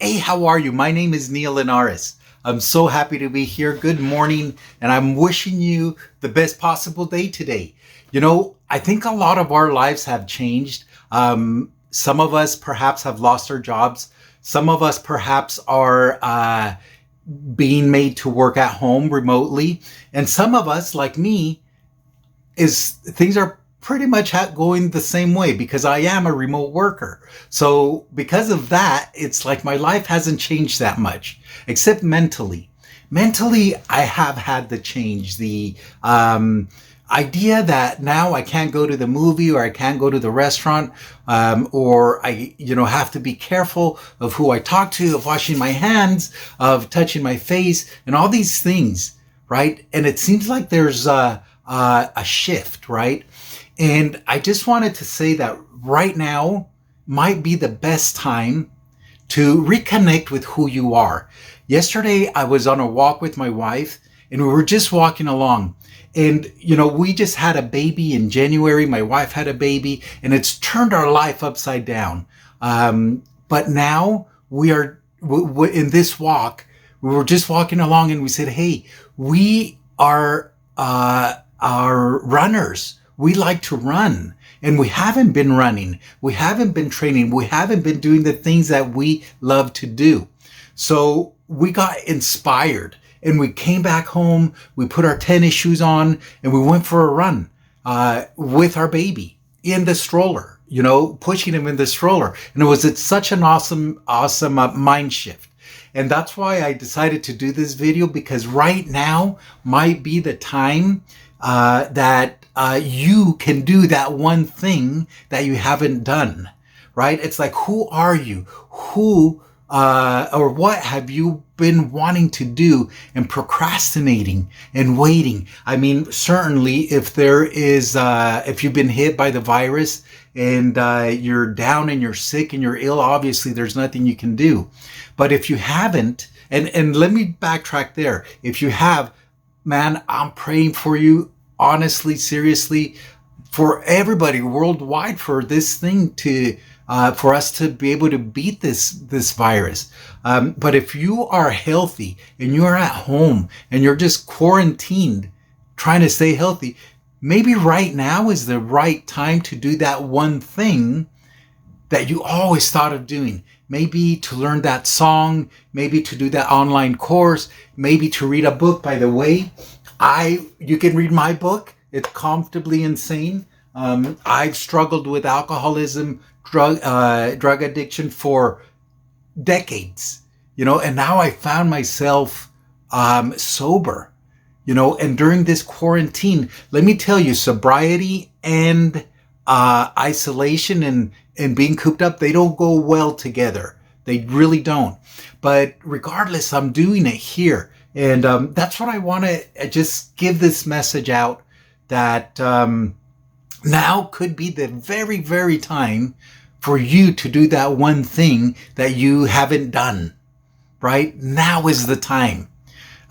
Hey, how are you? My name is Neil Linares. I'm so happy to be here. Good morning, and I'm wishing you the best possible day today. I think a lot of our lives have changed. Some of us perhaps have lost our jobs. Some of us perhaps are being made to work at home remotely. And some of us, like me, is things are pretty much going the same way because I am a remote worker. So because of that, it's like my life hasn't changed that much, except mentally. Mentally, I have had the change. The idea that now I can't go to the movie or I can't go to the restaurant, or I, have to be careful of who I talk to, of washing my hands, of touching my face, and all these things, right? And it seems like there's a shift, right? And I just wanted to say that right now might be the best time to reconnect with who you are. Yesterday, I was on a walk with my wife and we were just walking along. And, we just had a baby in January. My wife had a baby and it's turned our life upside down. But now we are in this walk. We were just walking along and we said, hey, we are runners. We like to run and we haven't been running. We haven't been training. We haven't been doing the things that we love to do. So we got inspired and we came back home. We put our tennis shoes on and we went for a run, with our baby in the stroller, pushing him in the stroller. And it's such an awesome mind shift. And that's why I decided to do this video, because right now might be the time that you can do that one thing that you haven't done, right? It's like, who are you? Who or what have you been wanting to do and procrastinating and waiting? I mean, certainly if there is, if you've been hit by the virus and you're down and you're sick and you're ill, obviously there's nothing you can do. But if you haven't, and let me backtrack there. If you have, man, I'm praying for you. Honestly, seriously, for everybody worldwide, for this thing to, for us to be able to beat this virus. But if you are healthy and you are at home and you're just quarantined, trying to stay healthy, maybe right now is the right time to do that one thing that you always thought of doing. Maybe to learn that song, maybe to do that online course, maybe to read a book. By the way, you can read my book. It's Comfortably Insane. I've struggled with alcoholism, drug addiction for decades, and now I found myself sober, and during this quarantine, let me tell you, sobriety and isolation and being cooped up, they don't go well together. They really don't. But regardless, I'm doing it here. And that's what I want to just give this message out, that now could be the very, very time for you to do that one thing that you haven't done, right? Now is the time.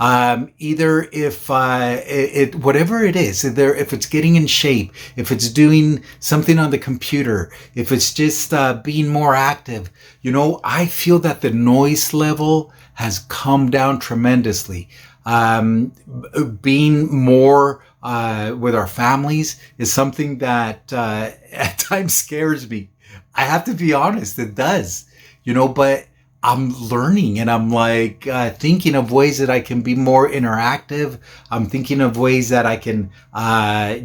Either if whatever it is, either if it's getting in shape, if it's doing something on the computer, if it's just being more active, I feel that the noise level has come down tremendously. Being more with our families is something that at times scares me. I have to be honest, it does, but I'm learning and I'm like thinking of ways that I can be more interactive. I'm thinking of ways that I can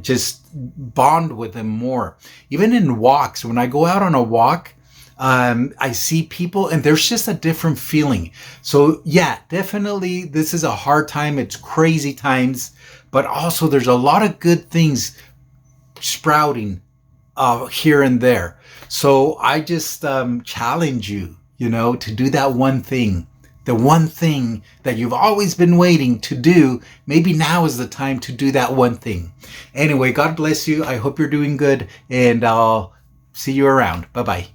just bond with them more. Even in walks, when I go out on a walk, I see people and there's just a different feeling. So yeah, definitely this is a hard time. It's crazy times, but also there's a lot of good things sprouting here and there. So I just challenge you, to do that one thing, the one thing that you've always been waiting to do. Maybe now is the time to do that one thing. Anyway, God bless you. I hope you're doing good and I'll see you around. Bye-bye.